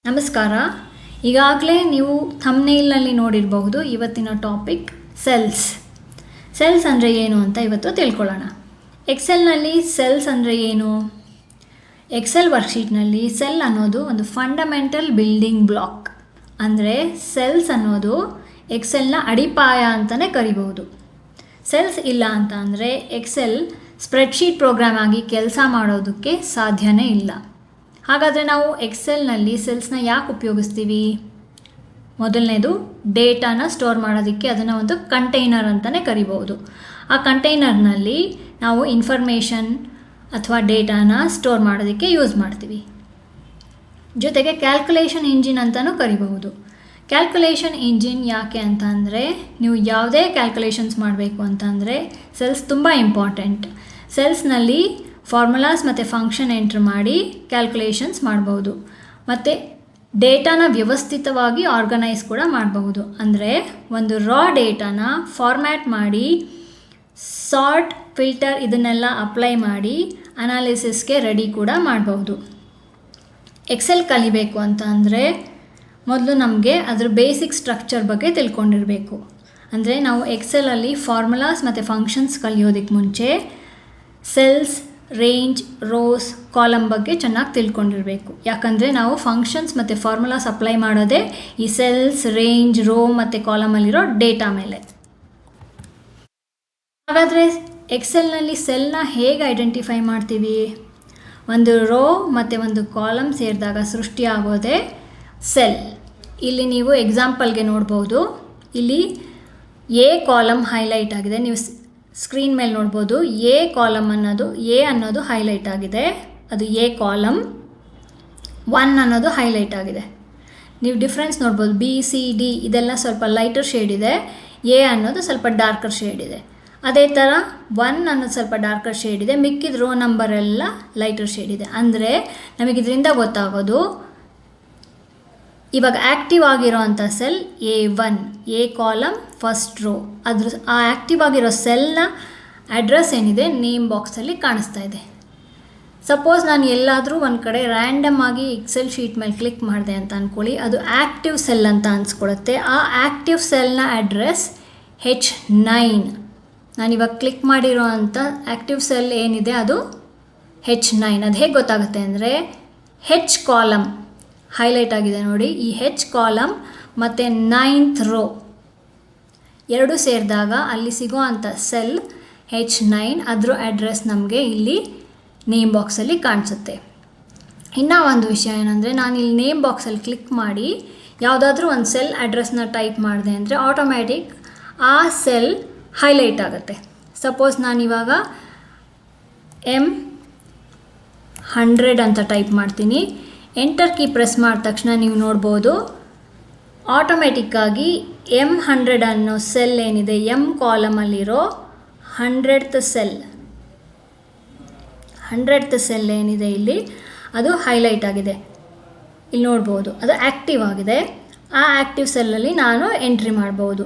ನಮಸ್ಕಾರ. ಈಗಾಗಲೇ ನೀವು ಥಂಬ್ನೇಲ್ನಲ್ಲಿ ನೋಡಿರಬಹುದು ಇವತ್ತಿನ ಟಾಪಿಕ್ ಸೆಲ್ಸ್ ಅಂದರೆ ಏನು ಅಂತ ಇವತ್ತು ತಿಳ್ಕೊಳ್ಳೋಣ. ಎಕ್ಸೆಲ್ನಲ್ಲಿ ಸೆಲ್ಸ್ ಅಂದರೆ ಏನು? ಎಕ್ಸೆಲ್ ವರ್ಕ್ಶೀಟ್ನಲ್ಲಿ ಸೆಲ್ ಅನ್ನೋದು ಒಂದು ಫಂಡಮೆಂಟಲ್ ಬಿಲ್ಡಿಂಗ್ ಬ್ಲಾಕ್. ಅಂದರೆ ಸೆಲ್ಸ್ ಅನ್ನೋದು ಎಕ್ಸೆಲ್ನ ಅಡಿಪಾಯ ಅಂತಲೇ ಕರಿಬಹುದು. ಸೆಲ್ಸ್ ಇಲ್ಲ ಅಂತ ಅಂದರೆ ಎಕ್ಸೆಲ್ ಸ್ಪ್ರೆಡ್ಶೀಟ್ ಪ್ರೋಗ್ರಾಮ್ ಆಗಿ ಕೆಲಸ ಮಾಡೋದಕ್ಕೆ ಸಾಧ್ಯನೇ ಇಲ್ಲ. ಹಾಗಾದರೆ ನಾವು ಎಕ್ಸೆಲ್ನಲ್ಲಿ ಸೆಲ್ಸ್ನ ಯಾಕೆ ಉಪಯೋಗಿಸ್ತೀವಿ? ಮೊದಲನೇದು, ಡೇಟಾನ ಸ್ಟೋರ್ ಮಾಡೋದಕ್ಕೆ ಅದನ್ನು ಒಂದು ಕಂಟೈನರ್ ಅಂತಲೇ ಕರಿಬೋದು. ಆ ಕಂಟೈನರ್ನಲ್ಲಿ ನಾವು ಇನ್ಫಾರ್ಮೇಷನ್ ಅಥವಾ ಡೇಟಾನ ಸ್ಟೋರ್ ಮಾಡೋದಕ್ಕೆ ಯೂಸ್ ಮಾಡ್ತೀವಿ. ಜೊತೆಗೆ ಕ್ಯಾಲ್ಕುಲೇಷನ್ ಇಂಜಿನ್ ಅಂತಲೂ ಕರಿಬಹುದು. ಕ್ಯಾಲ್ಕುಲೇಷನ್ ಇಂಜಿನ್ ಯಾಕೆ ಅಂತ ಅಂದರೆ, ನೀವು ಯಾವುದೇ ಕ್ಯಾಲ್ಕುಲೇಷನ್ಸ್ ಮಾಡಬೇಕು ಅಂತಂದರೆ ಸೆಲ್ಸ್ ತುಂಬ ಇಂಪಾರ್ಟೆಂಟ್. ಸೆಲ್ಸ್ನಲ್ಲಿ ಫಾರ್ಮುಲಾಸ್ ಮತ್ತು ಫಂಕ್ಷನ್ ಎಂಟ್ರ್ ಮಾಡಿ ಕ್ಯಾಲ್ಕುಲೇಷನ್ಸ್ ಮಾಡ್ಬೋದು. ಮತ್ತು ಡೇಟಾನ ವ್ಯವಸ್ಥಿತವಾಗಿ ಆರ್ಗನೈಸ್ ಕೂಡ ಮಾಡಬಹುದು. ಅಂದರೆ ಒಂದು ರಾ ಡೇಟಾನ ಫಾರ್ಮ್ಯಾಟ್ ಮಾಡಿ ಸಾರ್ಟ್, ಫಿಲ್ಟರ್ ಇದನ್ನೆಲ್ಲ ಅಪ್ಲೈ ಮಾಡಿ ಅನಾಲಿಸಿಸ್ಗೆ ರೆಡಿ ಕೂಡ ಮಾಡಬಹುದು. ಎಕ್ಸೆಲ್ ಕಲಿಬೇಕು ಅಂತ ಅಂದರೆ ಮೊದಲು ನಮಗೆ ಅದರ ಬೇಸಿಕ್ ಸ್ಟ್ರಕ್ಚರ್ ಬಗ್ಗೆ ತಿಳ್ಕೊಂಡಿರಬೇಕು. ಅಂದರೆ ನಾವು ಎಕ್ಸೆಲಲ್ಲಿ ಫಾರ್ಮುಲಾಸ್ ಮತ್ತು ಫಂಕ್ಷನ್ಸ್ ಕಲಿಯೋದಕ್ಕೆ ಮುಂಚೆ ಸೆಲ್ಸ್, ರೇಂಜ್, ರೋಸ್, ಕಾಲಮ್ ಬಗ್ಗೆ ಚೆನ್ನಾಗಿ ತಿಳ್ಕೊಂಡಿರಬೇಕು. ಯಾಕಂದರೆ ನಾವು ಫಂಕ್ಷನ್ಸ್ ಮತ್ತು ಫಾರ್ಮುಲಾಸ್ ಅಪ್ಲೈ ಮಾಡೋದೇ ಈ ಸೆಲ್ಸ್, ರೇಂಜ್, ರೋ ಮತ್ತು ಕಾಲಮಲ್ಲಿರೋ ಡೇಟಾ ಮೇಲೆ. ಹಾಗಾದರೆ ಎಕ್ಸೆಲ್ನಲ್ಲಿ ಸೆಲ್ನ ಹೇಗೆ ಐಡೆಂಟಿಫೈ ಮಾಡ್ತೀವಿ? ಒಂದು ರೋ ಮತ್ತು ಒಂದು ಕಾಲಮ್ ಸೇರಿದಾಗ ಸೃಷ್ಟಿಯಾಗೋದೇ ಸೆಲ್. ಇಲ್ಲಿ ನೀವು ಎಕ್ಸಾಂಪಲ್ಗೆ ನೋಡ್ಬೋದು. ಇಲ್ಲಿ ಎ ಕಾಲಮ್ ಹೈಲೈಟ್ ಆಗಿದೆ. ನೀವು ಸ್ಕ್ರೀನ್ ಮೇಲೆ ನೋಡ್ಬೋದು. ಎ ಕಾಲಮ್ ಅನ್ನೋದು ಹೈಲೈಟ್ ಆಗಿದೆ. ಅದು ಎ ಕಾಲಮ್. 1 ಅನ್ನೋದು ಹೈಲೈಟ್ ಆಗಿದೆ. ನೀವು ಡಿಫ್ರೆನ್ಸ್ ನೋಡ್ಬೋದು. ಬಿ, ಸಿ, ಡಿ ಇದೆಲ್ಲ ಸ್ವಲ್ಪ ಲೈಟರ್ ಶೇಡ್ ಇದೆ. ಎ ಅನ್ನೋದು ಸ್ವಲ್ಪ ಡಾರ್ಕರ್ ಶೇಡ್ ಇದೆ. ಅದೇ ಥರ 1 ಅನ್ನೋದು ಸ್ವಲ್ಪ ಡಾರ್ಕರ್ ಶೇಡ್ ಇದೆ. ಮಿಕ್ಕಿದ ರೋ ನಂಬರ್ ಎಲ್ಲ ಲೈಟರ್ ಶೇಡ್ ಇದೆ. ಅಂದರೆ ನಮಗಿದರಿಂದ ಗೊತ್ತಾಗೋದು ಇವಾಗ ಆ್ಯಕ್ಟಿವ್ ಆಗಿರೋ ಅಂಥ cell A1, A column first row. ಆ ಆ್ಯಕ್ಟಿವ್ ಆಗಿರೋ ಸೆಲ್ನ ಅಡ್ರೆಸ್ ಏನಿದೆ ನೇಮ್ ಬಾಕ್ಸಲ್ಲಿ ಕಾಣಿಸ್ತಾ ಇದೆ. ಸಪೋಸ್ ನಾನು ಎಲ್ಲಾದರೂ ಒಂದು ಕಡೆ ರ್ಯಾಂಡಮ್ ಆಗಿ ಎಕ್ಸೆಲ್ ಶೀಟ್ ಮೇಲೆ ಕ್ಲಿಕ್ ಮಾಡಿದೆ ಅಂತ ಅಂದ್ಕೊಳ್ಳಿ. ಅದು ಆ್ಯಕ್ಟಿವ್ ಸೆಲ್ ಅಂತ ಅನಿಸ್ಕೊಳುತ್ತೆ. ಆ ಆ್ಯಕ್ಟಿವ್ ಸೆಲ್ನ ಅಡ್ರೆಸ್ H9. ನಾನಿವಾಗ ಕ್ಲಿಕ್ ಮಾಡಿರೋ ಅಂಥ ಆ್ಯಕ್ಟಿವ್ ಸೆಲ್ ಏನಿದೆ ಅದು H9. ಅದು ಹೇಗೆ ಗೊತ್ತಾಗುತ್ತೆ ಅಂದರೆ, ಹೆಚ್ ಕಾಲಮ್ ಹೈಲೈಟ್ ಆಗಿದೆ ನೋಡಿ. ಈ ಹೆಚ್ ಕಾಲಮ್ ಮತ್ತು 9th ರೋ ಎರಡು ಸೇರಿದಾಗ ಅಲ್ಲಿ ಸಿಗೋ ಅಂಥ ಸೆಲ್ H9. ಅದರ ಅಡ್ರೆಸ್ ನಮಗೆ ಇಲ್ಲಿ ನೇಮ್ ಬಾಕ್ಸಲ್ಲಿ ಕಾಣಿಸುತ್ತೆ. ಇನ್ನೂ ಒಂದು ವಿಷಯ ಏನಂದರೆ, ನಾನು ಇಲ್ಲಿ ನೇಮ್ ಬಾಕ್ಸಲ್ಲಿ ಕ್ಲಿಕ್ ಮಾಡಿ ಯಾವುದಾದ್ರೂ ಒಂದು ಸೆಲ್ ಅಡ್ರೆಸ್ನ ಟೈಪ್ ಮಾಡಿದೆ ಅಂದರೆ ಆಟೋಮ್ಯಾಟಿಕ್ ಆ ಸೆಲ್ ಹೈಲೈಟ್ ಆಗುತ್ತೆ. ಸಪೋಸ್ ನಾನಿವಾಗ M100 ಅಂತ ಟೈಪ್ ಮಾಡ್ತೀನಿ. ಎಂಟರ್ ಕೀ ಪ್ರೆಸ್ ಮಾಡಿದ ತಕ್ಷಣ ನೀವು ನೋಡ್ಬೋದು ಆಟೋಮೆಟಿಕ್ಕಾಗಿ M100 ಅನ್ನೋ ಸೆಲ್ ಏನಿದೆ M ಕಾಲಮಲ್ಲಿರೋ 100th ಸೆಲ್ ಏನಿದೆ ಇಲ್ಲಿ ಅದು ಹೈಲೈಟ್ ಆಗಿದೆ. ಇಲ್ಲಿ ನೋಡ್ಬೋದು ಅದು ಆ್ಯಕ್ಟಿವ್ ಆಗಿದೆ. ಆ ಆ್ಯಕ್ಟಿವ್ ಸೆಲ್ಲಲ್ಲಿ ನಾನು ಎಂಟ್ರಿ ಮಾಡ್ಬೋದು.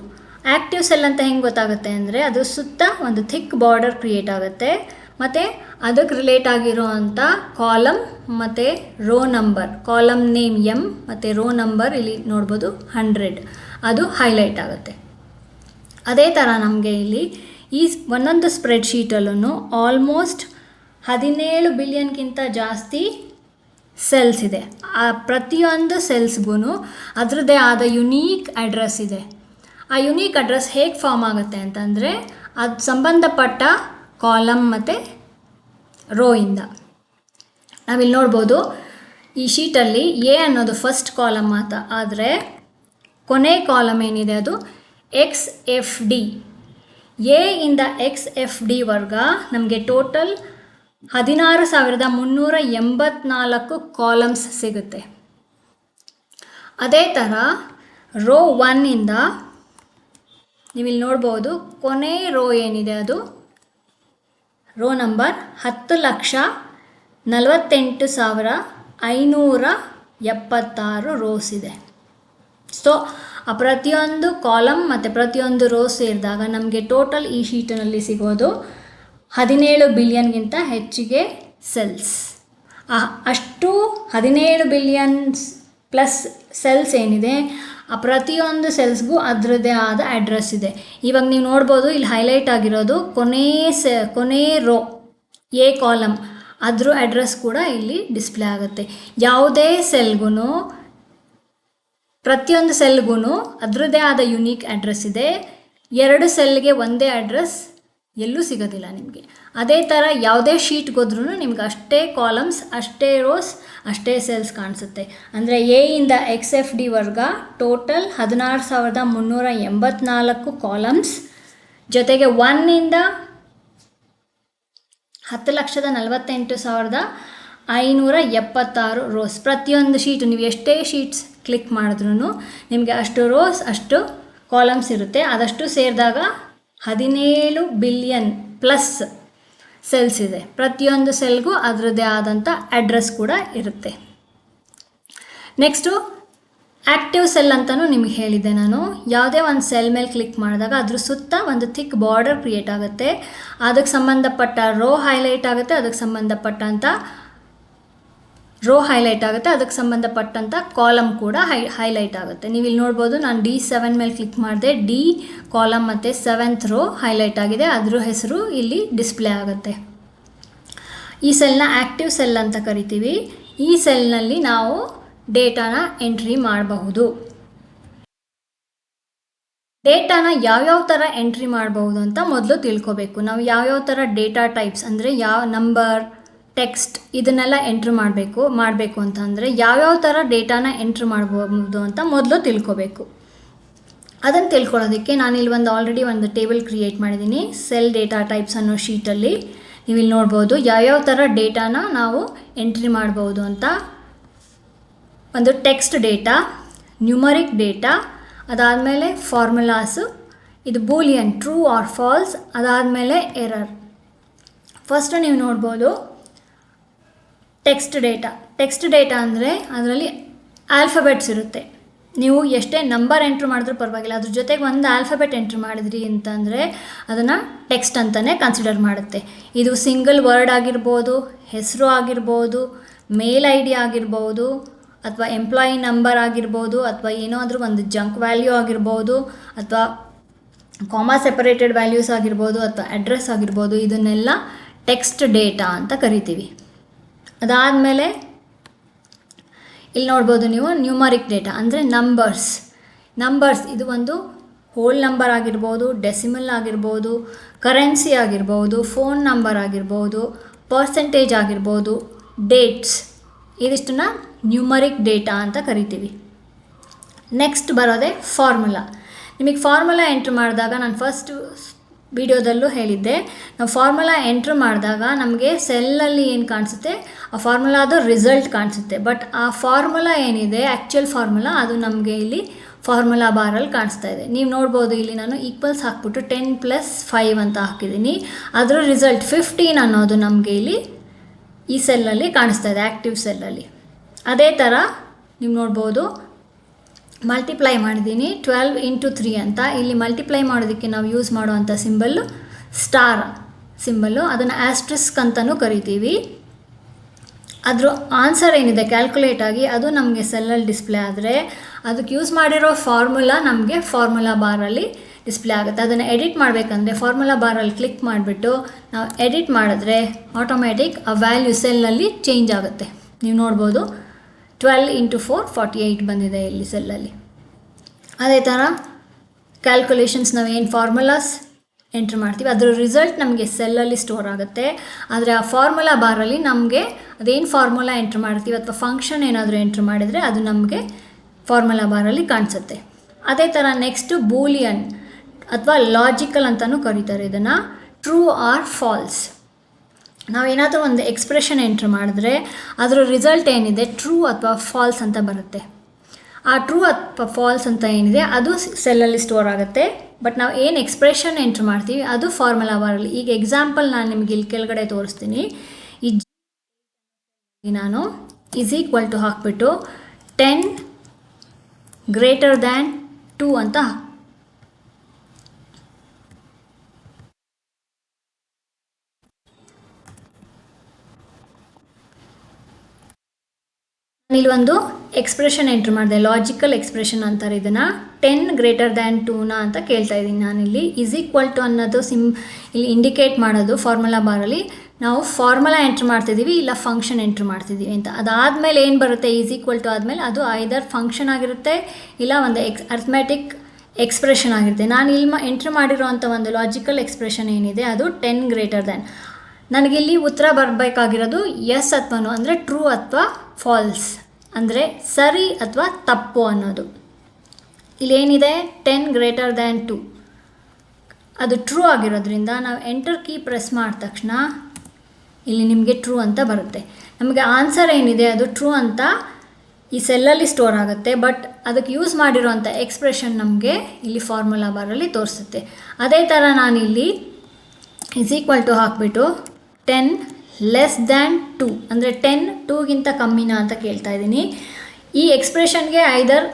ಆ್ಯಕ್ಟಿವ್ ಸೆಲ್ ಅಂತ ಹೆಂಗೆ ಗೊತ್ತಾಗುತ್ತೆ ಅಂದರೆ, ಅದು ಸುತ್ತ ಒಂದು ಥಿಕ್ ಬಾರ್ಡರ್ ಕ್ರಿಯೇಟ್ ಆಗುತ್ತೆ. ಮತ್ತು ಅದಕ್ಕೆ ರಿಲೇಟ್ ಆಗಿರೋ ಅಂಥ ಕಾಲಮ್ ಮತ್ತು row number, column name M ಮತ್ತು ರೋ ನಂಬರ್ ಇಲ್ಲಿ ನೋಡ್ಬೋದು 100, ಅದು ಹೈಲೈಟ್ ಆಗುತ್ತೆ. ಅದೇ ಥರ ನಮಗೆ ಇಲ್ಲಿ ಈ ಒಂದೊಂದು ಸ್ಪ್ರೆಡ್ಶೀಟಲ್ಲೂ ಆಲ್ಮೋಸ್ಟ್ 17 ಬಿಲಿಯನ್ಗಿಂತ ಜಾಸ್ತಿ ಸೆಲ್ಸ್ ಇದೆ. ಆ ಪ್ರತಿಯೊಂದು ಸೆಲ್ಸ್ಗೂ ಅದರದ್ದೇ ಆದ ಯುನೀಕ್ ಅಡ್ರೆಸ್ ಇದೆ. ಆ ಯುನೀಕ್ ಅಡ್ರೆಸ್ ಹೇಗೆ ಫಾರ್ಮ್ ಆಗುತ್ತೆ ಅಂತಂದರೆ, ಅದು ಸಂಬಂಧಪಟ್ಟ ಕಾಲಮ್ ಮತ್ತು ರೋ ಇಂದ. ನಾವಿಲ್ಲಿ ನೋಡ್ಬೋದು ಈ ಶೀಟಲ್ಲಿ ಎ ಅನ್ನೋದು ಫಸ್ಟ್ ಕಾಲಮ್ ಆದರೆ ಕೊನೆ ಕಾಲಮ್ ಏನಿದೆ ಅದು XFD. ಎ ಇಂದ XFD ವರ್ಗ ನಮಗೆ ಟೋಟಲ್ 16,384 ಕಾಲಮ್ಸ್ ಸಿಗುತ್ತೆ. ಅದೇ ಥರ ರೋ 1 ಇಂದ ನೀವಿಲ್ಲಿ ನೋಡ್ಬೋದು ಕೊನೆ ರೋ ಏನಿದೆ ಅದು ರೋ ನಂಬರ್ 10,48,576 ರೋಸ್ ಇದೆ. ಸೊ ಆ ಪ್ರತಿಯೊಂದು ಕಾಲಮ್ ಮತ್ತು ಪ್ರತಿಯೊಂದು ರೋ ಸೇರಿದಾಗ ನಮಗೆ ಟೋಟಲ್ ಈ ಶೀಟಿನಲ್ಲಿ ಸಿಗೋದು 17 ಬಿಲಿಯನ್ಗಿಂತ ಹೆಚ್ಚಿಗೆ ಸೆಲ್ಸ್. ಅಷ್ಟು 17 ಬಿಲಿಯನ್ ಪ್ಲಸ್ ಸೆಲ್ಸ್ ಏನಿದೆ ಆ ಪ್ರತಿಯೊಂದು ಸೆಲ್ಸ್ಗೂ ಅದರದ್ದೇ ಆದ ಅಡ್ರೆಸ್ ಇದೆ. ಇವಾಗ ನೀವು ನೋಡ್ಬೋದು ಇಲ್ಲಿ ಹೈಲೈಟ್ ಆಗಿರೋದು ಕೊನೆ ರೋ ಎ ಕಾಲಮ್, ಅದ್ರ ಅಡ್ರೆಸ್ ಕೂಡ ಇಲ್ಲಿ ಡಿಸ್ಪ್ಲೇ ಆಗುತ್ತೆ. ಯಾವುದೇ ಸೆಲ್ಗೂ ಪ್ರತಿಯೊಂದು ಸೆಲ್ಗೂ ಅದರದ್ದೇ ಆದ ಯುನೀಕ್ ಅಡ್ರೆಸ್ ಇದೆ. 2 ಸೆಲ್ಗೆ ಒಂದೇ ಅಡ್ರೆಸ್ ಎಲ್ಲೂ ಸಿಗೋದಿಲ್ಲ ನಿಮಗೆ. ಅದೇ ಥರ ಯಾವುದೇ ಶೀಟ್ಗೆ ಹೋದ್ರೂ ನಿಮ್ಗೆ ಅಷ್ಟೇ ಕಾಲಮ್ಸ್, ಅಷ್ಟೇ ರೋಸ್, ಅಷ್ಟೇ ಸೆಲ್ಸ್ ಕಾಣಿಸುತ್ತೆ. ಅಂದರೆ ಎ ಇಂದ XFD ವರ್ಗ ಟೋಟಲ್ 16,384 ಕಾಲಮ್ಸ್, ಜೊತೆಗೆ 1 ಇಂದ 10,48,576 ರೋಸ್. ಪ್ರತಿಯೊಂದು ಶೀಟು ನೀವು ಎಷ್ಟೇ ಶೀಟ್ಸ್ ಕ್ಲಿಕ್ ಮಾಡಿದ್ರೂ ನಿಮಗೆ ಅಷ್ಟು ರೋಸ್, ಅಷ್ಟು ಕಾಲಮ್ಸ್ ಇರುತ್ತೆ. ಅದಷ್ಟು ಸೇರಿದಾಗ 17 ಬಿಲಿಯನ್ ಪ್ಲಸ್ ಸೆಲ್ಸ್ ಇದೆ. ಪ್ರತಿಯೊಂದು ಸೆಲ್ಗೂ ಅದರದ್ದೇ ಆದಂಥ ಅಡ್ರೆಸ್ ಕೂಡ ಇರುತ್ತೆ. ನೆಕ್ಸ್ಟು ಆ್ಯಕ್ಟಿವ್ ಸೆಲ್ ಅಂತಲೂ ನಿಮಗೆ ಹೇಳಿದ್ದೆ ನಾನು. ಯಾವುದೇ ಒಂದು ಸೆಲ್ ಮೇಲೆ ಕ್ಲಿಕ್ ಮಾಡಿದಾಗ ಅದ್ರ ಸುತ್ತ ಒಂದು ಥಿಕ್ ಬಾರ್ಡರ್ ಕ್ರಿಯೇಟ್ ಆಗುತ್ತೆ. ಅದಕ್ಕೆ ಸಂಬಂಧಪಟ್ಟ ರೋ ಹೈಲೈಟ್ ಆಗುತ್ತೆ, ಅದಕ್ಕೆ ಸಂಬಂಧಪಟ್ಟಂಥ ಕಾಲಮ್ ಕೂಡ ಹೈಲೈಟ್ ಆಗುತ್ತೆ. ನೀವು ಇಲ್ಲಿ ನೋಡ್ಬೋದು, ನಾನು D7 ಮೇಲೆ ಕ್ಲಿಕ್ ಮಾಡಿದೆ, ಡಿ ಕಾಲಮ್ ಮತ್ತು 7th ರೋ ಹೈಲೈಟ್ ಆಗಿದೆ, ಅದ್ರ ಹೆಸರು ಇಲ್ಲಿ ಡಿಸ್ಪ್ಲೇ ಆಗುತ್ತೆ. ಈ ಸೆಲ್ನ ಆ್ಯಕ್ಟಿವ್ ಸೆಲ್ ಅಂತ ಕರಿತೀವಿ. ಈ ಸೆಲ್ನಲ್ಲಿ ನಾವು ಡೇಟಾನ ಎಂಟ್ರಿ ಮಾಡಬಹುದು. ಡೇಟಾನ ಯಾವ್ಯಾವ ಥರ ಎಂಟ್ರಿ ಮಾಡಬಹುದು ಅಂತ ಮೊದಲು ತಿಳ್ಕೊಬೇಕು. ನಾವು ಯಾವ್ಯಾವ ಥರ ಡೇಟಾ ಟೈಪ್ಸ್ ಅಂದರೆ ಯಾವ ನಂಬರ್, ಟೆಕ್ಸ್ಟ್ ಇದನ್ನೆಲ್ಲ ಎಂಟ್ರಿ ಮಾಡಬೇಕು ಅಂತ ಅಂದರೆ ಯಾವ್ಯಾವ ಥರ ಡೇಟಾನ ಎಂಟ್ರಿ ಮಾಡ್ಬೋದು ಅಂತ ಮೊದಲು ತಿಳ್ಕೊಬೇಕು. ಅದನ್ನು ತಿಳ್ಕೊಳ್ಳೋದಕ್ಕೆ ನಾನಿಲ್ಲಿ ಆಲ್ರೆಡಿ ಒಂದು ಟೇಬಲ್ ಕ್ರಿಯೇಟ್ ಮಾಡಿದ್ದೀನಿ. ಸೆಲ್ ಡೇಟಾ ಟೈಪ್ಸ್ ಅನ್ನೋ ಶೀಟಲ್ಲಿ ನೀವು ಇಲ್ಲಿ ನೋಡ್ಬೋದು ಯಾವ್ಯಾವ ಥರ ಡೇಟಾನ ನಾವು ಎಂಟ್ರಿ ಮಾಡ್ಬೋದು ಅಂತ. ಒಂದು ಟೆಕ್ಸ್ಟ್ ಡೇಟಾ, ನ್ಯೂಮರಿಕ್ ಡೇಟಾ, ಅದಾದಮೇಲೆ ಫಾರ್ಮುಲಾಸು, ಇದು ಬೂಲಿಯನ್ ಟ್ರೂ ಆರ್ ಫಾಲ್ಸ್, ಅದಾದಮೇಲೆ ಎರರ್. ಫಸ್ಟು ನೀವು ನೋಡ್ಬೋದು ಟೆಕ್ಸ್ಟ್ ಡೇಟಾ ಅಂದರೆ ಅದರಲ್ಲಿ ಆಲ್ಫಾಬೆಟ್ಸ್ ಇರುತ್ತೆ. ನೀವು ಎಷ್ಟೇ ನಂಬರ್ ಎಂಟ್ರ್ ಮಾಡಿದ್ರೂ ಪರವಾಗಿಲ್ಲ, ಅದ್ರ ಜೊತೆಗೆ ಒಂದು ಆಲ್ಫಾಬೆಟ್ ಎಂಟ್ರ್ ಮಾಡಿದ್ರಿ ಅಂತಂದರೆ ಅದನ್ನು ಟೆಕ್ಸ್ಟ್ ಅಂತಲೇ ಕನ್ಸಿಡರ್ ಮಾಡುತ್ತೆ. ಇದು ಸಿಂಗಲ್ ವರ್ಡ್ ಆಗಿರ್ಬೋದು, ಹೆಸರು ಆಗಿರ್ಬೋದು, ಮೇಲ್ ID ಆಗಿರ್ಬೋದು, ಅಥವಾ ಎಂಪ್ಲಾಯಿ ನಂಬರ್ ಆಗಿರ್ಬೋದು, ಅಥವಾ ಏನಾದರೂ ಒಂದು ಜಂಕ್ ವ್ಯಾಲ್ಯೂ ಆಗಿರ್ಬೋದು, ಅಥವಾ ಕಾಮಾ ಸೆಪರೇಟೆಡ್ ವ್ಯಾಲ್ಯೂಸ್ ಆಗಿರ್ಬೋದು, ಅಥವಾ ಅಡ್ರೆಸ್ ಆಗಿರ್ಬೋದು. ಇದನ್ನೆಲ್ಲ ಟೆಕ್ಸ್ಟ್ ಡೇಟಾ ಅಂತ ಕರಿತೀವಿ. ಅದಾದಮೇಲೆ ಇಲ್ಲಿ ನೋಡ್ಬೋದು ನೀವು ನ್ಯೂಮರಿಕ್ ಡೇಟಾ ಅಂದರೆ ನಂಬರ್ಸ್ ಇದು ಒಂದು ಹೋಲ್ ನಂಬರ್ ಆಗಿರ್ಬೋದು, ಡೆಸಿಮಲ್ ಆಗಿರ್ಬೋದು, ಕರೆನ್ಸಿ ಆಗಿರ್ಬೋದು, ಫೋನ್ ನಂಬರ್ ಆಗಿರ್ಬೋದು, ಪರ್ಸೆಂಟೇಜ್ ಆಗಿರ್ಬೋದು, ಡೇಟ್ಸ್, ಇದಿಷ್ಟನ್ನ ನ್ಯೂಮರಿಕ್ ಡೇಟಾ ಅಂತ ಕರಿತೀವಿ. ನೆಕ್ಸ್ಟ್ ಬರೋದೇ ಫಾರ್ಮುಲಾ. ನಿಮಗೆ ಫಾರ್ಮುಲಾ ಎಂಟ್ರ್ ಮಾಡಿದಾಗ ನಾನು ಫಸ್ಟ್ ವಿಡಿಯೋದಲ್ಲೂ ಹೇಳಿದ್ದೆ, ನಾವು ಫಾರ್ಮುಲಾ ಎಂಟ್ರ್ ಮಾಡಿದಾಗ ನಮಗೆ ಸೆಲ್ಲಲ್ಲಿ ಏನು ಕಾಣಿಸುತ್ತೆ, ಆ ಫಾರ್ಮುಲಾದ ರಿಸಲ್ಟ್ ಕಾಣಿಸುತ್ತೆ. ಬಟ್ ಆ ಫಾರ್ಮುಲಾ ಏನಿದೆ ಆ್ಯಕ್ಚುಯಲ್ ಫಾರ್ಮುಲಾ, ಅದು ನಮಗೆ ಇಲ್ಲಿ ಫಾರ್ಮುಲಾ ಬಾರಲ್ಲಿ ಕಾಣಿಸ್ತಾ ಇದೆ. ನೀವು ನೋಡ್ಬೋದು ಇಲ್ಲಿ ನಾನು ಈಕ್ವಲ್ಸ್ ಹಾಕ್ಬಿಟ್ಟು 10 + 5 ಅಂತ ಹಾಕಿದ್ದೀನಿ. ಅದರ ರಿಸಲ್ಟ್ 15 ಅನ್ನೋದು ನಮಗೆ ಇಲ್ಲಿ ಈ ಸೆಲ್ಲಲ್ಲಿ ಕಾಣಿಸ್ತಾ ಇದೆ, ಆ್ಯಕ್ಟಿವ್ ಸೆಲ್ಲಲ್ಲಿ. ಅದೇ ಥರ ನೀವು ನೋಡ್ಬೋದು ಮಲ್ಟಿಪ್ಲೈ ಮಾಡಿದ್ದೀನಿ 12 × 3 ಅಂತ. ಇಲ್ಲಿ ಮಲ್ಟಿಪ್ಲೈ ಮಾಡೋದಕ್ಕೆ ನಾವು ಯೂಸ್ ಮಾಡುವಂಥ ಸಿಂಬಲ್ಲು ಸ್ಟಾರ್ ಸಿಂಬಲ್ಲು, ಅದನ್ನು ಆಸ್ಟ್ರಿಸ್ಕ್ ಅಂತಲೂ ಕರಿತೀವಿ. ಅದ್ರ ಆನ್ಸರ್ ಏನಿದೆ ಕ್ಯಾಲ್ಕುಲೇಟ್ ಆಗಿ ಅದು ನಮಗೆ ಸೆಲ್ಲಲ್ಲಿ ಡಿಸ್ಪ್ಲೇ ಆದರೆ ಅದಕ್ಕೆ ಯೂಸ್ ಮಾಡಿರೋ ಫಾರ್ಮುಲಾ ನಮಗೆ ಫಾರ್ಮುಲಾ ಬಾರಲ್ಲಿ ಡಿಸ್ಪ್ಲೇ ಆಗುತ್ತೆ. ಅದನ್ನು ಎಡಿಟ್ ಮಾಡಬೇಕಂದ್ರೆ ಫಾರ್ಮುಲಾ ಬಾರಲ್ಲಿ ಕ್ಲಿಕ್ ಮಾಡಿಬಿಟ್ಟು ನಾವು ಎಡಿಟ್ ಮಾಡಿದ್ರೆ ಆಟೋಮ್ಯಾಟಿಕ್ ಆ ವ್ಯಾಲ್ಯೂ ಸೆಲ್ಲಲ್ಲಿ ಚೇಂಜ್ ಆಗುತ್ತೆ. ನೀವು ನೋಡ್ಬೋದು 12 × 4 48 ಬಂದಿದೆ ಇಲ್ಲಿ ಸೆಲ್ಲಲ್ಲಿ. ಅದೇ ಥರ ಕ್ಯಾಲ್ಕುಲೇಷನ್ಸ್ ನಾವು ಏನು ಫಾರ್ಮುಲಾಸ್ ಎಂಟ್ರ್ ಮಾಡ್ತೀವಿ ಅದರ ರಿಸಲ್ಟ್ ನಮಗೆ ಸೆಲ್ಲಲ್ಲಿ ಸ್ಟೋರ್ ಆಗುತ್ತೆ. ಆದರೆ ಆ ಫಾರ್ಮುಲಾ ಬಾರಲ್ಲಿ ನಮಗೆ ಅದೇನು ಫಾರ್ಮುಲಾ ಎಂಟ್ರ್ ಮಾಡ್ತೀವಿ ಅಥವಾ ಫಂಕ್ಷನ್ ಏನಾದರೂ ಎಂಟ್ರ್ ಮಾಡಿದರೆ ಅದು ನಮಗೆ ಫಾರ್ಮುಲಾ ಬಾರಲ್ಲಿ ಕಾಣಿಸುತ್ತೆ. ಅದೇ ಥರ ನೆಕ್ಸ್ಟು ಬೂಲಿಯನ್ ಅಥವಾ ಲಾಜಿಕಲ್ ಅಂತಲೂ ಕರೀತಾರೆ ಇದನ್ನು. ಟ್ರೂ ಆರ್ ಫಾಲ್ಸ್, ನಾವೇನಾದರೂ ಒಂದು ಎಕ್ಸ್ಪ್ರೆಷನ್ ಎಂಟ್ರ್ ಮಾಡಿದ್ರೆ ಅದರ ರಿಸಲ್ಟ್ ಏನಿದೆ ಟ್ರೂ ಅಥವಾ ಫಾಲ್ಸ್ ಅಂತ ಬರುತ್ತೆ. ಆ ಟ್ರೂ ಅಥವಾ ಫಾಲ್ಸ್ ಅಂತ ಏನಿದೆ ಅದು ಸೆಲ್ಲಲ್ಲಿ ಸ್ಟೋರ್ ಆಗುತ್ತೆ. ಬಟ್ ನಾವು ಏನು ಎಕ್ಸ್ಪ್ರೆಷನ್ ಎಂಟ್ರ್ ಮಾಡ್ತೀವಿ ಅದು ಫಾರ್ಮುಲಾ ಬಾರಲ್ಲಿ. ಈಗ ಎಕ್ಸಾಂಪಲ್ ನಾನು ನಿಮಗೆ ಇಲ್ಲಿ ಕೆಳಗಡೆ ತೋರಿಸ್ತೀನಿ. ನಾನು = ಹಾಕ್ಬಿಟ್ಟು 10 > 2 ಅಂತ ಇಲ್ಲಿ ಒಂದು ಎಕ್ಸ್ಪ್ರೆಷನ್ ಎಂಟ್ರಿ ಮಾಡಿದೆ, ಲಾಜಿಕಲ್ ಎಕ್ಸ್ಪ್ರೆಷನ್ ಅಂತಾರೆ ಇದನ್ನು. 10 ಗ್ರೇಟರ್ ದ್ಯಾನ್ 2ನ ಅಂತ ಕೇಳ್ತಾ ಇದ್ದೀನಿ ನಾನಿಲ್ಲಿ. ಈಸ್ ಈಕ್ವಲ್ ಟು ಅನ್ನೋದು ಇಲ್ಲಿ ಇಂಡಿಕೇಟ್ ಮಾಡೋದು ಫಾರ್ಮುಲಾ ಬಾರಲ್ಲಿ ನಾವು ಫಾರ್ಮುಲಾ ಎಂಟ್ರ್ ಮಾಡ್ತಿದ್ದೀವಿ ಇಲ್ಲ ಫಂಕ್ಷನ್ ಎಂಟ್ರ್ ಮಾಡ್ತಿದ್ದೀವಿ ಅಂತ. ಅದಾದಮೇಲೆ ಏನು ಬರುತ್ತೆ, ಈಸ್ ಈಕ್ವಲ್ ಟು ಆದಮೇಲೆ ಅದು ಐದರ್ ಫಂಕ್ಷನ್ ಆಗಿರುತ್ತೆ ಇಲ್ಲ ಒಂದು ಅರ್ಥಮೆಟಿಕ್ ಎಕ್ಸ್ಪ್ರೆಷನ್ ಆಗಿರುತ್ತೆ. ನಾನು ಇಲ್ಲಿ ಎಂಟ್ರ್ ಮಾಡಿರೋವಂಥ ಒಂದು ಲಾಜಿಕಲ್ ಎಕ್ಸ್ಪ್ರೆಷನ್ ಏನಿದೆ ಅದು 10 ಗ್ರೇಟರ್ ದ್ಯಾನ್. ನನಗಿಲ್ಲಿ ಉತ್ತರ ಬರಬೇಕಾಗಿರೋದು ಎಸ್ ಅಥವಾ ನೋ, ಅಂದರೆ ಟ್ರೂ ಅಥವಾ ಫಾಲ್ಸ್, ಅಂದರೆ ಸರಿ ಅಥವಾ ತಪ್ಪು ಅನ್ನೋದು. ಇಲ್ಲೇನಿದೆ 10 ಗ್ರೇಟರ್ ದ್ಯಾನ್ 2 ಅದು ಟ್ರೂ ಆಗಿರೋದ್ರಿಂದ ನಾವು ಎಂಟರ್ ಕೀ ಪ್ರೆಸ್ ಮಾಡಿದ ತಕ್ಷಣ ಇಲ್ಲಿ ನಿಮಗೆ ಟ್ರೂ ಅಂತ ಬರುತ್ತೆ. ನಮಗೆ ಆನ್ಸರ್ ಏನಿದೆ ಅದು ಟ್ರೂ ಅಂತ ಈ ಸೆಲ್ಲಲ್ಲಿ ಸ್ಟೋರ್ ಆಗುತ್ತೆ. ಬಟ್ ಅದಕ್ಕೆ ಯೂಸ್ ಮಾಡಿರೋಂಥ ಎಕ್ಸ್ಪ್ರೆಷನ್ ನಮಗೆ ಇಲ್ಲಿ ಫಾರ್ಮುಲಾ ಬಾರಲ್ಲಿ ತೋರಿಸುತ್ತೆ. ಅದೇ ಥರ ನಾನಿಲ್ಲಿ ಈಸ್ ಈಕ್ವಲ್ ಟು ಹಾಕಿಬಿಟ್ಟು 10 ಲೆಸ್ ದ್ಯಾನ್ 2 ಅಂದರೆ 10 2ಗಿಂತ ಕಮ್ಮಿನಾ ಅಂತ ಕೇಳ್ತಾ ಇದ್ದೀನಿ. ಈ ಎಕ್ಸ್ಪ್ರೆಷನ್ಗೆ ಐದರ್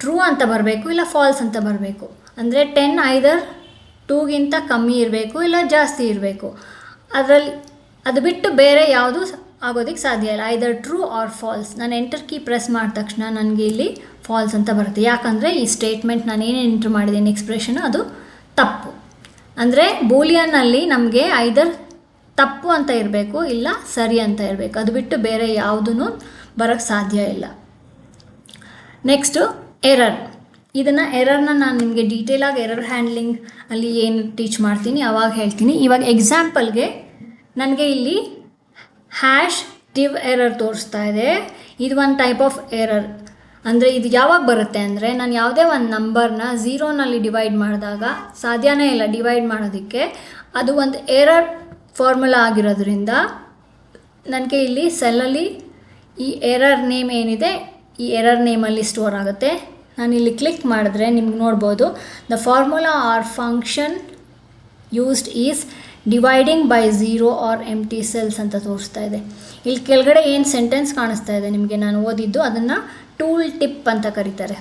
ಟ್ರೂ ಅಂತ ಬರಬೇಕು ಇಲ್ಲ ಫಾಲ್ಸ್ ಅಂತ ಬರಬೇಕು. ಅಂದರೆ 10 ಐದರ್ 2ಗಿಂತ ಕಮ್ಮಿ ಇರಬೇಕು ಇಲ್ಲ ಜಾಸ್ತಿ ಇರಬೇಕು. ಅದರಲ್ಲಿ ಅದು ಬಿಟ್ಟು ಬೇರೆ ಯಾವುದು ಆಗೋದಕ್ಕೆ ಸಾಧ್ಯ ಇಲ್ಲ. ಐದರ್ ಟ್ರೂ ಆರ್ ಫಾಲ್ಸ್. ನಾನು ಎಂಟರ್ ಕೀ ಪ್ರೆಸ್ ಮಾಡಿದ ತಕ್ಷಣ ನನಗೆ ಇಲ್ಲಿ ಫಾಲ್ಸ್ ಅಂತ ಬರುತ್ತೆ. ಯಾಕಂದರೆ ಈ ಸ್ಟೇಟ್ಮೆಂಟ್ ನಾನು ಏನೇನು ಎಂಟ್ರ್ ಮಾಡಿದ್ದೀನಿ ಎಕ್ಸ್ಪ್ರೆಷನ್ ಅದು ತಪ್ಪು. ಅಂದರೆ ಬೂಲಿಯನ್ನಲ್ಲಿ ನಮಗೆ ಐದರ್ ತಪ್ಪು ಅಂತ ಇರಬೇಕು ಇಲ್ಲ ಸರಿ ಅಂತ ಇರಬೇಕು. ಅದು ಬಿಟ್ಟು ಬೇರೆ ಯಾವುದೂ ಬರೋಕ್ಕೆ ಸಾಧ್ಯ ಇಲ್ಲ. Next error. ಎರರ್ನ ನಾನು ನಿಮಗೆ ಡೀಟೇಲಾಗಿ ಎರರ್ ಹ್ಯಾಂಡ್ಲಿಂಗ್ ಅಲ್ಲಿ ಏನು ಟೀಚ್ ಮಾಡ್ತೀನಿ ಆವಾಗ ಹೇಳ್ತೀನಿ. ಇವಾಗ ಎಕ್ಸಾಂಪಲ್ಗೆ ನನಗೆ ಇಲ್ಲಿ ಹ್ಯಾಶ್ ಡಿವ್ ಎರರ್ ತೋರಿಸ್ತಾ ಇದೆ. ಇದು ಒಂದು ಟೈಪ್ ಆಫ್ ಎರರ್. ಅಂದರೆ ಇದು ಯಾವಾಗ ಬರುತ್ತೆ ಅಂದರೆ ನಾನು ಯಾವುದೇ ಒಂದು ನಂಬರ್ನ 0ನಲ್ಲಿ ಡಿವೈಡ್ ಮಾಡಿದಾಗ ಸಾಧ್ಯನೇ ಇಲ್ಲ ಡಿವೈಡ್ ಮಾಡೋದಕ್ಕೆ. ಅದು ಒಂದು ಎರರ್ ಫಾರ್ಮುಲಾ ಆಗಿರೋದ್ರಿಂದ ನನಗೆ ಇಲ್ಲಿ ಸೆಲ್ಲಲ್ಲಿ ಈ ಎರರ್ ನೇಮ್ ಏನಿದೆ ಈ ಎರರ್ ನೇಮಲ್ಲಿ ಸ್ಟೋರ್ ಆಗುತ್ತೆ. ನಾನಿಲ್ಲಿ ಕ್ಲಿಕ್ ಮಾಡಿದ್ರೆ ನಿಮ್ಗೆ ನೋಡ್ಬೋದು the formula or function used is dividing by 0 or empty cells ಅಂತ ತೋರಿಸ್ತಾ ಇದೆ. ಇಲ್ಲಿ ಕೆಳಗಡೆ ಏನು ಸೆಂಟೆನ್ಸ್ ಕಾಣಿಸ್ತಾ ಇದೆ ನಿಮಗೆ ನಾನು ಓದಿದ್ದು ಅದನ್ನು ಟೂಲ್ ಟಿಪ್ ಅಂತ ಕರೀತಾರೆ.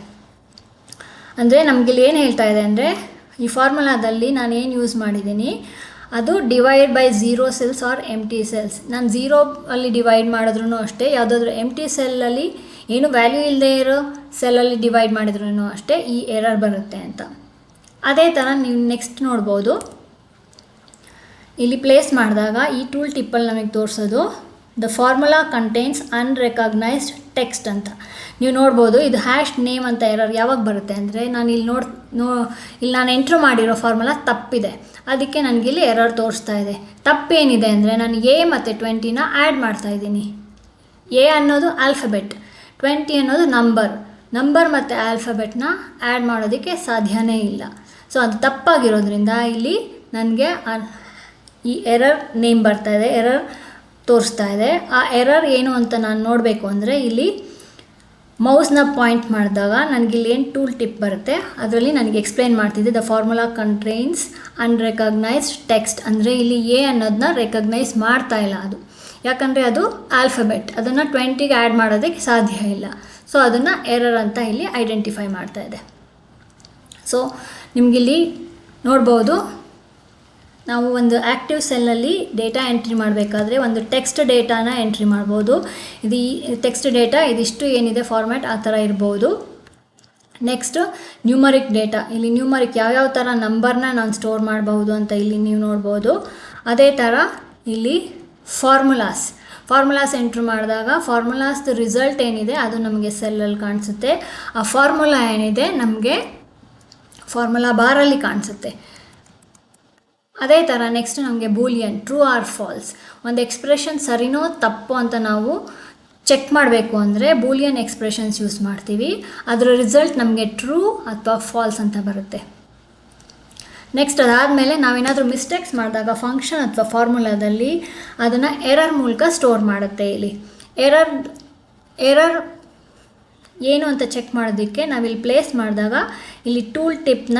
ಅಂದರೆ ನಮಗಿಲ್ಲಿ ಏನು ಹೇಳ್ತಾ ಇದೆ ಅಂದರೆ ಈ ಫಾರ್ಮುಲಾದಲ್ಲಿ ನಾನು ಏನು ಯೂಸ್ ಮಾಡಿದ್ದೀನಿ ಅದು divide by 0 cells or empty cells. ನಾನು 0 ಅಲ್ಲಿ ಡಿವೈಡ್ ಮಾಡಿದ್ರೂ ಅಷ್ಟೇ, ಯಾವುದಾದ್ರೂ ಎಂಟಿ ಸೆಲ್ಲಲ್ಲಿ ಏನು ವ್ಯಾಲ್ಯೂ ಇಲ್ಲದೆ ಇರೋ ಸೆಲ್ಲಲ್ಲಿ ಡಿವೈಡ್ ಮಾಡಿದ್ರೂ ಅಷ್ಟೇ ಈ ಎರರ್ ಬರುತ್ತೆ ಅಂತ. ಅದೇ ಥರ ನೀವು ನೆಕ್ಸ್ಟ್ ನೋಡ್ಬೋದು ಇಲ್ಲಿ ಪ್ಲೇಸ್ ಮಾಡಿದಾಗ ಈ ಟೂಲ್ ಟಿಪ್ಪಲ್ಲಿ ನಮಗೆ ತೋರಿಸೋದು the formula contains unrecognised text ಅಂತ. ನೀವು ನೋಡ್ಬೋದು ಇದು ಹ್ಯಾಶ್ ನೇಮ್ ಅಂತ ಎರರ್ ಯಾವಾಗ ಬರುತ್ತೆ ಅಂದರೆ ನಾನು ಇಲ್ಲಿ ಇಲ್ಲಿ ನಾನು ಎಂಟ್ರ್ ಮಾಡಿರೋ ಫಾರ್ಮುಲಾ ತಪ್ಪಿದೆ, ಅದಕ್ಕೆ ನನಗಿಲ್ಲಿ ಎರರ್ ತೋರಿಸ್ತಾ ಇದೆ. ತಪ್ಪೇನಿದೆ ಅಂದರೆ ನಾನು ಎ ಮತ್ತು 20ನ ಆ್ಯಡ್ ಮಾಡ್ತಾಯಿದ್ದೀನಿ. ಎ ಅನ್ನೋದು ಆಲ್ಫಬೆಟ್, 20 ಅನ್ನೋದು ನಂಬರ್ ಮತ್ತು ಆಲ್ಫಬೆಟ್ನ ಆ್ಯಡ್ ಮಾಡೋದಕ್ಕೆ ಸಾಧ್ಯನೇ ಇಲ್ಲ. ಸೊ ಅದು ತಪ್ಪಾಗಿರೋದ್ರಿಂದ ಇಲ್ಲಿ ನನಗೆ ಈ ಎರರ್ ನೇಮ್ ಬರ್ತಾ ಇದೆ, ಎರರ್ ತೋರಿಸ್ತಾ ಇದೆ. ಆ ಎರರ್ ಏನು ಅಂತ ನಾನು ನೋಡಬೇಕು ಅಂದರೆ ಇಲ್ಲಿ ಮೌಸ್ನ ಪಾಯಿಂಟ್ ಮಾಡಿದಾಗ ನನಗಿಲ್ಲಿ ಏನು ಟೂಲ್ ಟಿಪ್ ಬರುತ್ತೆ ಅದರಲ್ಲಿ ನನಗೆ ಎಕ್ಸ್ಪ್ಲೈನ್ ಮಾಡ್ತಿದ್ದೆ the formula contains unrecognised text. ಅಂದರೆ ಇಲ್ಲಿ ಎ ಅನ್ನೋದನ್ನ ರೆಕಗ್ನೈಸ್ ಮಾಡ್ತಾ ಇಲ್ಲ ಅದು, ಯಾಕಂದರೆ ಅದು ಆಲ್ಫಬೆಟ್, ಅದನ್ನು 20ಗೆ ಆ್ಯಡ್ ಮಾಡೋದಕ್ಕೆ ಸಾಧ್ಯ ಇಲ್ಲ. ಸೊ ಅದನ್ನು ಎರರ್ ಅಂತ ಇಲ್ಲಿ ಐಡೆಂಟಿಫೈ ಮಾಡ್ತಾ ಇದೆ. ಸೊ ನಿಮಗಿಲ್ಲಿ ನೋಡ್ಬೋದು ನಾವು ಒಂದು ಆ್ಯಕ್ಟಿವ್ ಸೆಲ್ಲಲ್ಲಿ ಡೇಟಾ ಎಂಟ್ರಿ ಮಾಡಬೇಕಾದ್ರೆ ಒಂದು ಟೆಕ್ಸ್ಟ್ ಡೇಟಾನ ಎಂಟ್ರಿ ಮಾಡ್ಬೋದು. ಇದು ಈ ಟೆಕ್ಸ್ಟ್ ಡೇಟಾ ಇದಿಷ್ಟು ಏನಿದೆ ಫಾರ್ಮ್ಯಾಟ್ ಆ ಥರ ಇರ್ಬೋದು. Next numeric data. ಇಲ್ಲಿ ನ್ಯೂಮರಿಕ್ ಯಾವ್ಯಾವ ಥರ ನಂಬರ್ನ ನಾನು ಸ್ಟೋರ್ ಮಾಡಬಹುದು ಅಂತ ಇಲ್ಲಿ ನೀವು ನೋಡ್ಬೋದು. ಅದೇ ಥರ ಇಲ್ಲಿ ಫಾರ್ಮುಲಾಸ್ ಎಂಟ್ರಿ ಮಾಡಿದಾಗ ಫಾರ್ಮುಲಾಸ್ದು ರಿಸಲ್ಟ್ ಏನಿದೆ ಅದು ನಮಗೆ ಸೆಲ್ಲಲ್ಲಿ ಕಾಣಿಸುತ್ತೆ. ಆ ಫಾರ್ಮುಲಾ ಏನಿದೆ ನಮಗೆ ಫಾರ್ಮುಲಾ ಬಾರಲ್ಲಿ ಕಾಣಿಸುತ್ತೆ. ಅದೇ ಥರ ನೆಕ್ಸ್ಟ್ ನಮಗೆ ಬೂಲಿಯನ್ ಟ್ರೂ ಆರ್ ಫಾಲ್ಸ್. ಒಂದು ಎಕ್ಸ್ಪ್ರೆಷನ್ ಸರಿನೋ ತಪ್ಪು ಅಂತ ನಾವು ಚೆಕ್ ಮಾಡಬೇಕು ಅಂದರೆ ಬೂಲಿಯನ್ ಎಕ್ಸ್ಪ್ರೆಷನ್ಸ್ ಯೂಸ್ ಮಾಡ್ತೀವಿ. ಅದರ ರಿಸಲ್ಟ್ ನಮಗೆ ಟ್ರೂ ಅಥವಾ ಫಾಲ್ಸ್ ಅಂತ ಬರುತ್ತೆ. ನೆಕ್ಸ್ಟ್ ಅದಾದಮೇಲೆ ನಾವೇನಾದರೂ ಮಿಸ್ಟೇಕ್ಸ್ ಮಾಡಿದಾಗ ಫಂಕ್ಷನ್ ಅಥವಾ ಫಾರ್ಮುಲಾದಲ್ಲಿ ಅದನ್ನು ಎರರ್ ಮೂಲಕ ಸ್ಟೋರ್ ಮಾಡುತ್ತೆ. ಇಲ್ಲಿ ಎರರ್ ಏನು ಅಂತ ಚೆಕ್ ಮಾಡೋದಕ್ಕೆ ನಾವಿಲ್ಲಿ ಪ್ಲೇಸ್ ಮಾಡಿದಾಗ ಇಲ್ಲಿ ಟೂಲ್ ಟಿಪ್ನ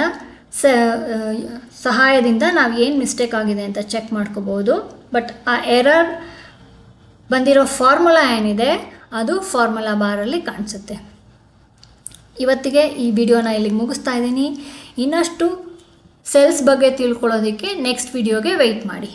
ಸಹಾಯದಿಂದ ನಾವು ಏನು ಮಿಸ್ಟೇಕ್ ಆಗಿದೆ ಅಂತ ಚೆಕ್ ಮಾಡ್ಕೋಬೋದು. ಬಟ್ ಆ ಎರರ್ ಬಂದಿರೋ ಫಾರ್ಮುಲಾ ಏನಿದೆ ಅದು ಫಾರ್ಮುಲಾ ಬಾರಲ್ಲಿ ಕಾಣಿಸುತ್ತೆ. ಇವತ್ತಿಗೆ ಈ ವಿಡಿಯೋನ ಇಲ್ಲಿಗೆ ಮುಗಿಸ್ತಾ ಇದ್ದೀನಿ. ಇನ್ನಷ್ಟು ಸೆಲ್ಸ್ ಬಗ್ಗೆ ತಿಳ್ಕೊಳ್ಳೋದಕ್ಕೆ ನೆಕ್ಸ್ಟ್ ವಿಡಿಯೋಗೆ ವೆಯ್ಟ್ ಮಾಡಿ.